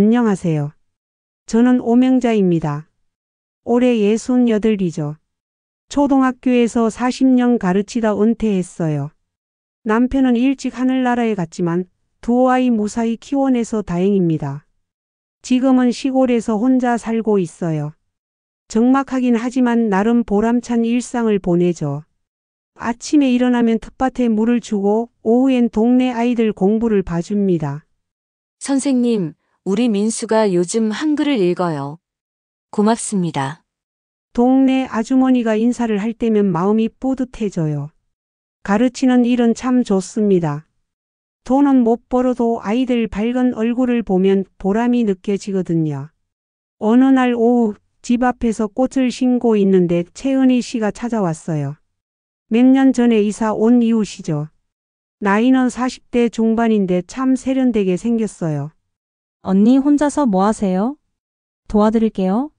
안녕하세요. 저는 오명자입니다. 올해 68이죠. 초등학교에서 40년 가르치다 은퇴했어요. 남편은 일찍 하늘나라에 갔지만 두 아이 무사히 키워내서 다행입니다. 지금은 시골에서 혼자 살고 있어요. 적막하긴 하지만 나름 보람찬 일상을 보내죠. 아침에 일어나면 텃밭에 물을 주고 오후엔 동네 아이들 공부를 봐줍니다. 선생님, 우리 민수가 요즘 한글을 읽어요. 고맙습니다. 동네 아주머니가 인사를 할 때면 마음이 뿌듯해져요. 가르치는 일은 참 좋습니다. 돈은 못 벌어도 아이들 밝은 얼굴을 보면 보람이 느껴지거든요. 어느 날 오후 집 앞에서 꽃을 심고 있는데 채은이 씨가 찾아왔어요. 몇 년 전에 이사 온 이웃이죠. 나이는 40대 중반인데 참 세련되게 생겼어요. 언니 혼자서 뭐 하세요? 도와드릴게요.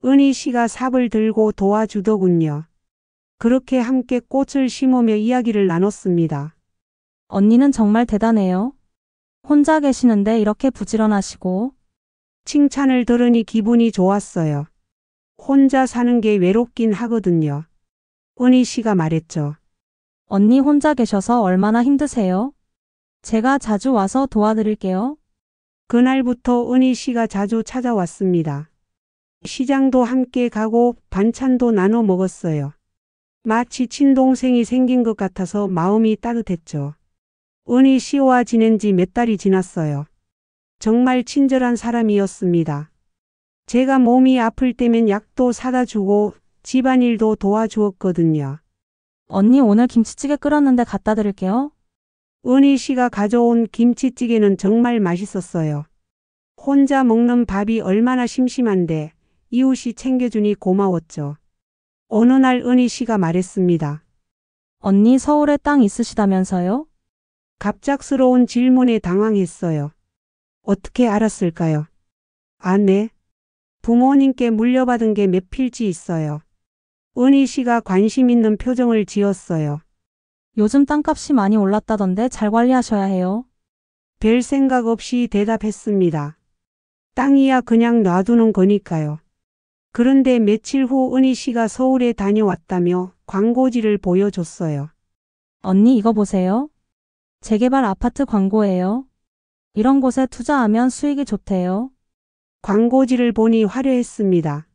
은희 씨가 삽을 들고 도와주더군요. 그렇게 함께 꽃을 심으며 이야기를 나눴습니다. 언니는 정말 대단해요. 혼자 계시는데 이렇게 부지런하시고. 칭찬을 들으니 기분이 좋았어요. 혼자 사는 게 외롭긴 하거든요. 은희 씨가 말했죠. 언니 혼자 계셔서 얼마나 힘드세요? 제가 자주 와서 도와드릴게요. 그날부터 은희 씨가 자주 찾아왔습니다. 시장도 함께 가고 반찬도 나눠 먹었어요. 마치 친동생이 생긴 것 같아서 마음이 따뜻했죠. 은희 씨와 지낸 지 몇 달이 지났어요. 정말 친절한 사람이었습니다. 제가 몸이 아플 때면 약도 사다 주고 집안일도 도와주었거든요. 언니 오늘 김치찌개 끓였는데 갖다 드릴게요. 은희 씨가 가져온 김치찌개는 정말 맛있었어요. 혼자 먹는 밥이 얼마나 심심한데 이웃이 챙겨주니 고마웠죠. 어느 날 은희 씨가 말했습니다. 언니 서울에 땅 있으시다면서요? 갑작스러운 질문에 당황했어요. 어떻게 알았을까요? 아, 네. 부모님께 물려받은 게 몇 필지 있어요. 은희 씨가 관심 있는 표정을 지었어요. 요즘 땅값이 많이 올랐다던데 잘 관리하셔야 해요. 별 생각 없이 대답했습니다. 땅이야 그냥 놔두는 거니까요. 그런데 며칠 후 은희 씨가 서울에 다녀왔다며 광고지를 보여줬어요. 언니 이거 보세요. 재개발 아파트 광고예요. 이런 곳에 투자하면 수익이 좋대요. 광고지를 보니 화려했습니다.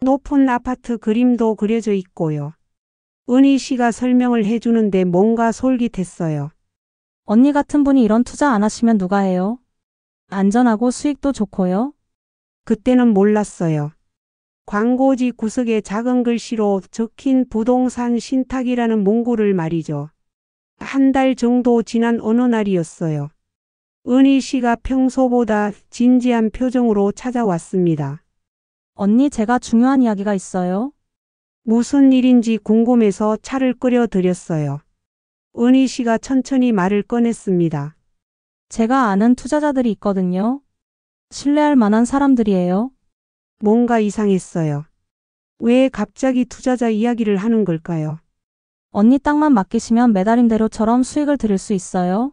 높은 아파트 그림도 그려져 있고요. 은희 씨가 설명을 해주는데 뭔가 솔깃했어요. 언니 같은 분이 이런 투자 안 하시면 누가 해요? 안전하고 수익도 좋고요. 그때는 몰랐어요. 광고지 구석에 작은 글씨로 적힌 부동산 신탁이라는 문구를 말이죠. 한 달 정도 지난 어느 날이었어요. 은희 씨가 평소보다 진지한 표정으로 찾아왔습니다. 언니 제가 중요한 이야기가 있어요. 무슨 일인지 궁금해서 차를 끓여 드렸어요. 은희 씨가 천천히 말을 꺼냈습니다. 제가 아는 투자자들이 있거든요. 신뢰할 만한 사람들이에요. 뭔가 이상했어요. 왜 갑자기 투자자 이야기를 하는 걸까요? 언니 땅만 맡기시면 매달림대로처럼 수익을 드릴 수 있어요.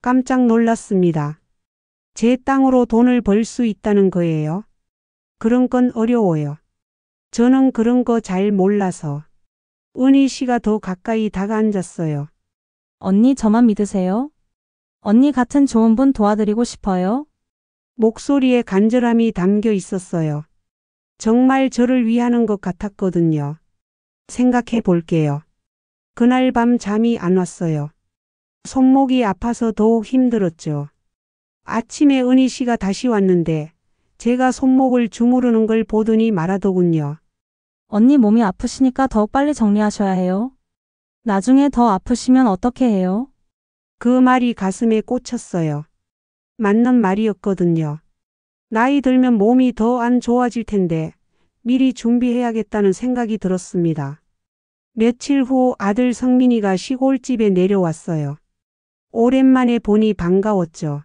깜짝 놀랐습니다. 제 땅으로 돈을 벌 수 있다는 거예요? 그런 건 어려워요. 저는 그런 거 잘 몰라서. 은희 씨가 더 가까이 다가앉았어요. 언니 저만 믿으세요. 언니 같은 좋은 분 도와드리고 싶어요. 목소리에 간절함이 담겨 있었어요. 정말 저를 위하는 것 같았거든요. 생각해 볼게요. 그날 밤 잠이 안 왔어요. 손목이 아파서 더욱 힘들었죠. 아침에 은희 씨가 다시 왔는데 제가 손목을 주무르는 걸 보더니 말하더군요. 언니 몸이 아프시니까 더욱 빨리 정리하셔야 해요. 나중에 더 아프시면 어떻게 해요? 그 말이 가슴에 꽂혔어요. 맞는 말이었거든요. 나이 들면 몸이 더 안 좋아질 텐데 미리 준비해야겠다는 생각이 들었습니다. 며칠 후 아들 성민이가 시골집에 내려왔어요. 오랜만에 보니 반가웠죠.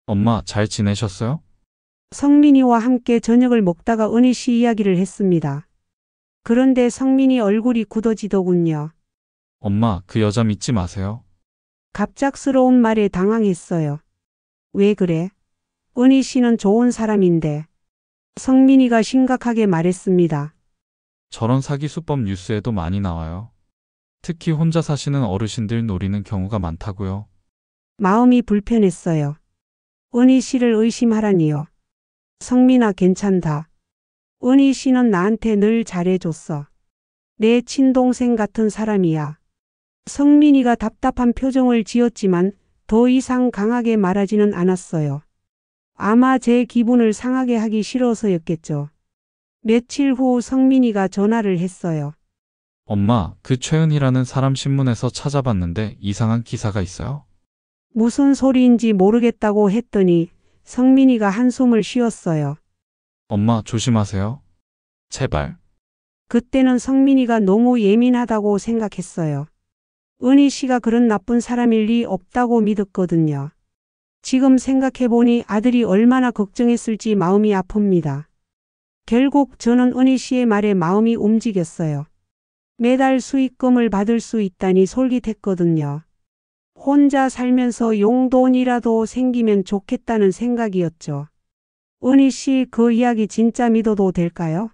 엄마 잘 지내셨어요? 성민이와 함께 저녁을 먹다가 은희 씨 이야기를 했습니다. 그런데 성민이 얼굴이 굳어지더군요. 엄마 그 여자 믿지 마세요. 갑작스러운 말에 당황했어요. 왜 그래? 은희 씨는 좋은 사람인데. 성민이가 심각하게 말했습니다. 저런 사기 수법 뉴스에도 많이 나와요. 특히 혼자 사시는 어르신들 노리는 경우가 많다고요. 마음이 불편했어요. 은희 씨를 의심하라니요. 성민아 괜찮다. 은희 씨는 나한테 늘 잘해줬어. 내 친동생 같은 사람이야. 성민이가 답답한 표정을 지었지만 더 이상 강하게 말하지는 않았어요. 아마 제 기분을 상하게 하기 싫어서였겠죠. 며칠 후 성민이가 전화를 했어요. 엄마, 그 최은희라는 사람 신문에서 찾아봤는데 이상한 기사가 있어요. 무슨 소리인지 모르겠다고 했더니 성민이가 한숨을 쉬었어요. 엄마, 조심하세요. 제발. 그때는 성민이가 너무 예민하다고 생각했어요. 은희 씨가 그런 나쁜 사람일 리 없다고 믿었거든요. 지금 생각해보니 아들이 얼마나 걱정했을지 마음이 아픕니다. 결국 저는 은희 씨의 말에 마음이 움직였어요. 매달 수익금을 받을 수 있다니 솔깃했거든요. 혼자 살면서 용돈이라도 생기면 좋겠다는 생각이었죠. 은희 씨 그 이야기 진짜 믿어도 될까요?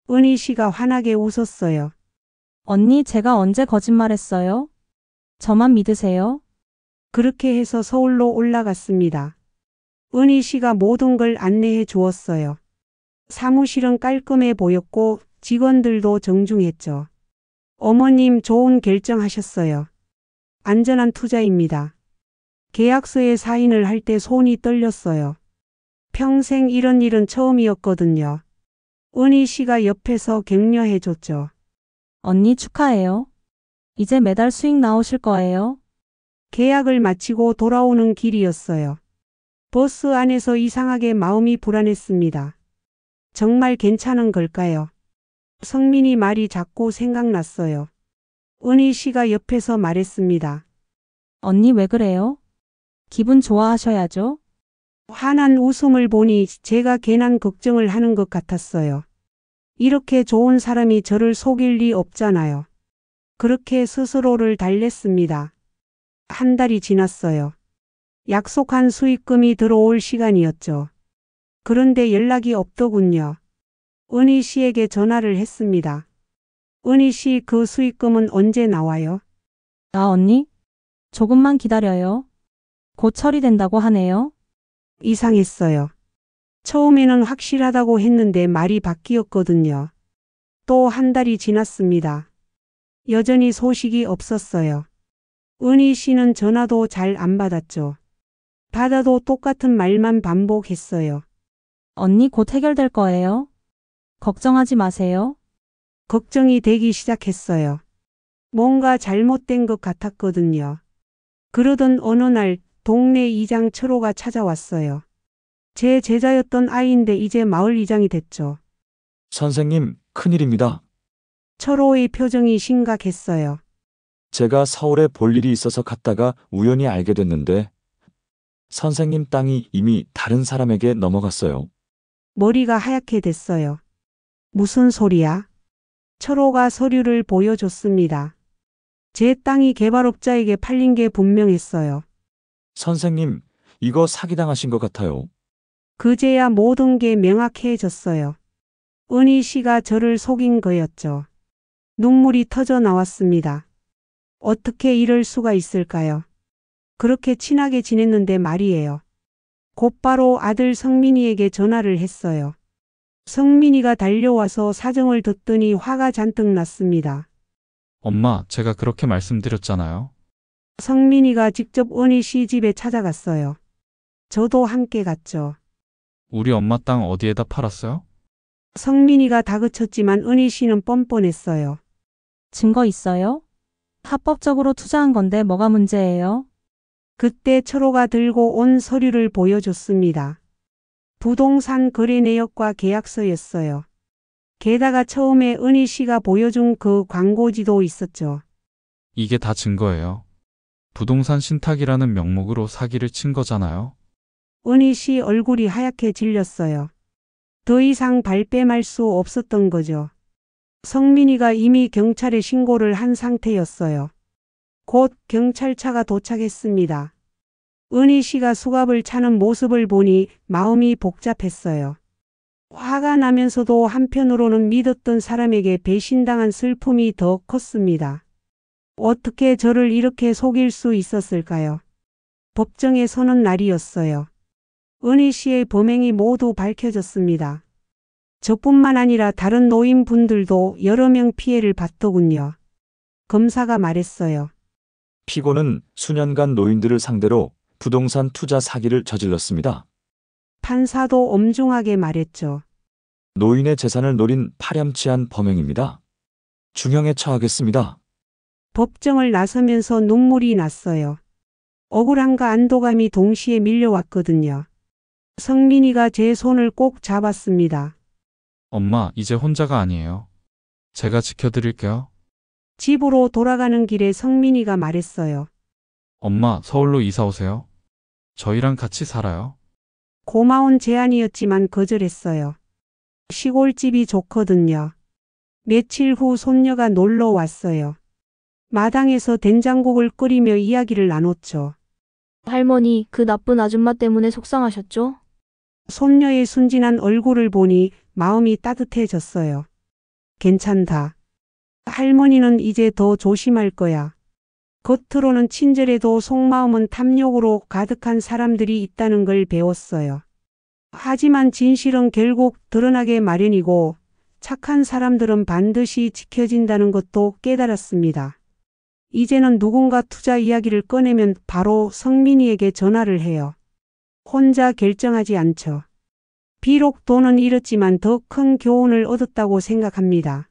은희 씨가 환하게 웃었어요. 언니, 제가 언제 거짓말했어요? 저만 믿으세요? 그렇게 해서 서울로 올라갔습니다. 은희 씨가 모든 걸 안내해 주었어요. 사무실은 깔끔해 보였고 직원들도 정중했죠. 어머님 좋은 결정하셨어요. 안전한 투자입니다. 계약서에 사인을 할 때 손이 떨렸어요. 평생 이런 일은 처음이었거든요. 은희 씨가 옆에서 격려해 줬죠. 언니 축하해요. 이제 매달 수익 나오실 거예요. 계약을 마치고 돌아오는 길이었어요. 버스 안에서 이상하게 마음이 불안했습니다. 정말 괜찮은 걸까요? 성민이 말이 자꾸 생각났어요. 은희 씨가 옆에서 말했습니다. 언니 왜 그래요? 기분 좋아하셔야죠. 환한 웃음을 보니 제가 괜한 걱정을 하는 것 같았어요. 이렇게 좋은 사람이 저를 속일 리 없잖아요. 그렇게 스스로를 달랬습니다. 한 달이 지났어요. 약속한 수익금이 들어올 시간이었죠. 그런데 연락이 없더군요. 은희 씨에게 전화를 했습니다. 은희 씨, 그 수익금은 언제 나와요? 아, 언니? 조금만 기다려요. 곧 처리된다고 하네요. 이상했어요. 처음에는 확실하다고 했는데 말이 바뀌었거든요. 또 한 달이 지났습니다. 여전히 소식이 없었어요. 은희 씨는 전화도 잘 안 받았죠. 받아도 똑같은 말만 반복했어요. 언니 곧 해결될 거예요. 걱정하지 마세요. 걱정이 되기 시작했어요. 뭔가 잘못된 것 같았거든요. 그러던 어느 날 동네 이장 철호가 찾아왔어요. 제 제자였던 아이인데 이제 마을 이장이 됐죠. 선생님, 큰일입니다. 철호의 표정이 심각했어요. 제가 서울에 볼 일이 있어서 갔다가 우연히 알게 됐는데 선생님 땅이 이미 다른 사람에게 넘어갔어요. 머리가 하얗게 됐어요. 무슨 소리야? 철호가 서류를 보여줬습니다. 제 땅이 개발업자에게 팔린 게 분명했어요. 선생님, 이거 사기당하신 것 같아요. 그제야 모든 게 명확해졌어요. 은희 씨가 저를 속인 거였죠. 눈물이 터져 나왔습니다. 어떻게 이럴 수가 있을까요? 그렇게 친하게 지냈는데 말이에요. 곧바로 아들 성민이에게 전화를 했어요. 성민이가 달려와서 사정을 듣더니 화가 잔뜩 났습니다. 엄마, 제가 그렇게 말씀드렸잖아요. 성민이가 직접 은희 씨 집에 찾아갔어요. 저도 함께 갔죠. 우리 엄마 땅 어디에다 팔았어요? 성민이가 다그쳤지만 은희 씨는 뻔뻔했어요. 증거 있어요? 합법적으로 투자한 건데 뭐가 문제예요? 그때 철호가 들고 온 서류를 보여줬습니다. 부동산 거래 내역과 계약서였어요. 게다가 처음에 은희 씨가 보여준 그 광고지도 있었죠. 이게 다 증거예요. 부동산 신탁이라는 명목으로 사기를 친 거잖아요. 은희 씨 얼굴이 하얗게 질렸어요. 더 이상 발뺌할 수 없었던 거죠. 성민이가 이미 경찰에 신고를 한 상태였어요. 곧 경찰차가 도착했습니다. 은희 씨가 수갑을 차는 모습을 보니 마음이 복잡했어요. 화가 나면서도 한편으로는 믿었던 사람에게 배신당한 슬픔이 더 컸습니다. 어떻게 저를 이렇게 속일 수 있었을까요? 법정에 서는 날이었어요. 은희 씨의 범행이 모두 밝혀졌습니다. 저뿐만 아니라 다른 노인분들도 여러 명 피해를 봤더군요. 검사가 말했어요. 피고는 수년간 노인들을 상대로 부동산 투자 사기를 저질렀습니다. 판사도 엄중하게 말했죠. 노인의 재산을 노린 파렴치한 범행입니다. 중형에 처하겠습니다. 법정을 나서면서 눈물이 났어요. 억울함과 안도감이 동시에 밀려왔거든요. 성민이가 제 손을 꼭 잡았습니다. 엄마, 이제 혼자가 아니에요. 제가 지켜드릴게요. 집으로 돌아가는 길에 성민이가 말했어요. 엄마, 서울로 이사 오세요. 저희랑 같이 살아요. 고마운 제안이었지만 거절했어요. 시골집이 좋거든요. 며칠 후 손녀가 놀러 왔어요. 마당에서 된장국을 끓이며 이야기를 나눴죠. 할머니, 그 나쁜 아줌마 때문에 속상하셨죠? 손녀의 순진한 얼굴을 보니 마음이 따뜻해졌어요. 괜찮다. 할머니는 이제 더 조심할 거야. 겉으로는 친절해도 속마음은 탐욕으로 가득한 사람들이 있다는 걸 배웠어요. 하지만 진실은 결국 드러나게 마련이고 착한 사람들은 반드시 지켜진다는 것도 깨달았습니다. 이제는 누군가 투자 이야기를 꺼내면 바로 성민이에게 전화를 해요. 혼자 결정하지 않죠. 비록 돈은 잃었지만 더 큰 교훈을 얻었다고 생각합니다.